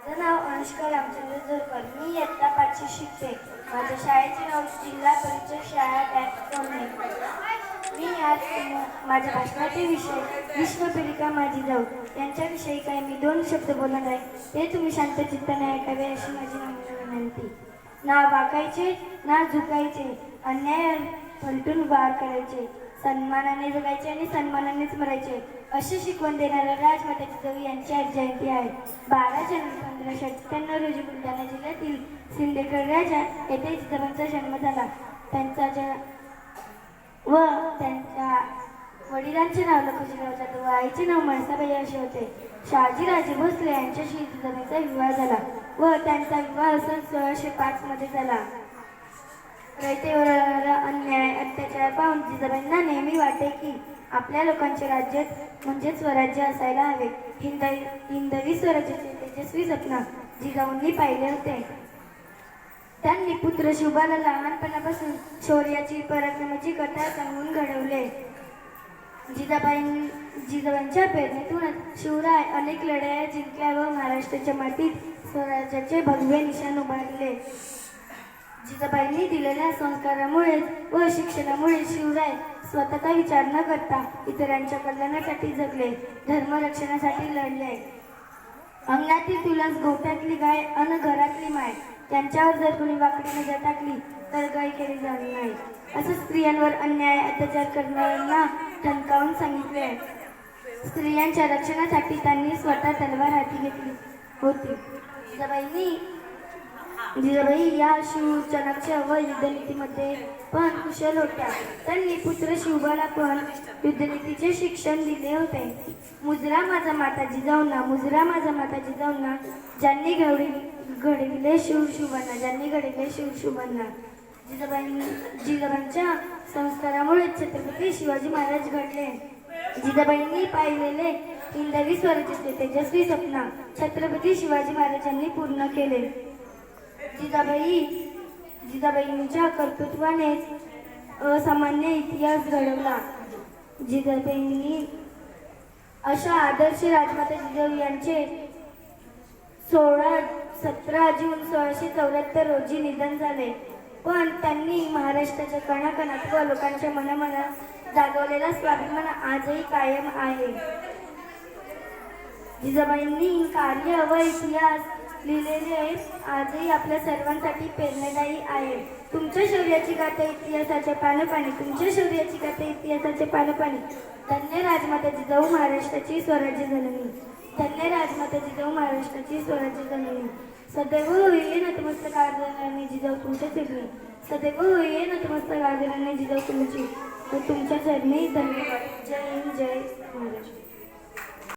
माझं नाव अनुष्का रामचंद्र जोरकर. मी इयत्ता 5वी शिकते. माझ्या शाळेचे नाव जिल्हा परिषद शाळा पुणे. मी आज माझ्या भाषणाचे विषय विश्वपीडिका माझी जाऊ यांच्याविषयी काही मी 2 शब्द बोलणार आहे. ते तुम्ही शांत चित्ताने ऐकावे अशी माझी विनंती. ना वाकायचे ना झुकायचे, अन्याय पलटून वार करायचे, सन्मानाने जगायचे आणि सन्मानानेच मरायचे अशी शिकवण देणाऱ्या राजमाता जिजाऊ यांची आज जयंती आहे. 12 जानेवारी 1597 रोजी बुलढाणा जिल्ह्यातील सिंदखेड राजा येथे जिजाऊंचा जन्म झाला. त्यांच्या वडिलांचे नाव लखुजीराव जाधव व आईचे नाव मनसाबाई असे होते. शहाजीराजे भोसले यांच्याशी जिजाऊंचा विवाह झाला व त्यांचा विवाह सन 1605 मध्ये झाला. रयतेवर अन्याय अत्याचार पाहून जिजाबाईंना नेहमी वाटे की आपल्या लोकांचे राज्य म्हणजे स्वराज्य असायला हवे. हिंदवी स्वराज्याचे तेजस्वी स्वप्न जिजाऊंनी पाहिले होते. त्यांनी पुत्र शिवबाला लहानपणापासून शौर्याची पराक्रमाची कथा सांगून घडवले. जिजाबाईंच्या प्रेरणेतूनच शिवराय अनेक लढाया जिंकल्या व महाराष्ट्राच्या मातीत स्वराज्याचे भगवे निशाण उभारले. जिजाबाईंनी दिलेल्या संस्कारामुळे व शिक्षणामुळे शिवराय स्वतःचा विचार न करता इतरांच्या कल्याणासाठी जगले, धर्मरक्षणासाठी लढले. अंगणातील तुलास गोठ्यातली गाय अन घरातली माय, त्यांच्यावर जर कोणी वाकडी नजर टाकली तर गाय केली जाणार नाही असं स्त्रियांवर अन्याय अत्याचार करणाऱ्यांना ठणकावून सांगितले. स्त्रियांच्या रक्षणासाठी त्यांनी स्वतः तलवार हाती घेतली होती. जिजाबाई या शिव चाणक्य व युद्धनीतीमध्ये पण कुशल होत्या. त्यांनी पुत्र शिवबाला पण युद्धनीतीचे शिक्षण दिले होते. मुजरा माझा माता जिजाऊंना ज्यांनी घडविले शिवशुभांना जिजाबाईंच्या संस्कारामुळे छत्रपती शिवाजी महाराज घडले. जिजाबाईंनी पाहिलेले हिंदवी स्वराज्याचे तेजस्वी स्वप्न छत्रपती शिवाजी महाराजांनी पूर्ण केले. जिजाबाईंच्या कर्तृत्वानेच असामान्य इतिहास घडवला. जिजाबाईंनी अशा आदर्श राजमाता जिजाऊ यांचे 17 जून 1674 रोजी निधन झाले. पण त्यांनी महाराष्ट्राच्या कणाकणात व लोकांच्या मनामनात जागवलेला स्वाभिमान आजही कायम आहे. जिजाबाईंनी कार्य व इतिहास लिहिलेले आजही आपल्या सर्वांसाठी प्रेरणादायी आहे. तुमच्या शौर्याची गाथा इतिहासाच्या पानपाणी, धन्य राजमाता जिजाऊ महाराष्ट्राची स्वराज्य जननी, सदैव होई नतमस्तक आदराने जिजाऊ तुमच्या चरणी, तुमच्या चरणी धन्यवाद. जय हिंद, जय महाराष्ट्र.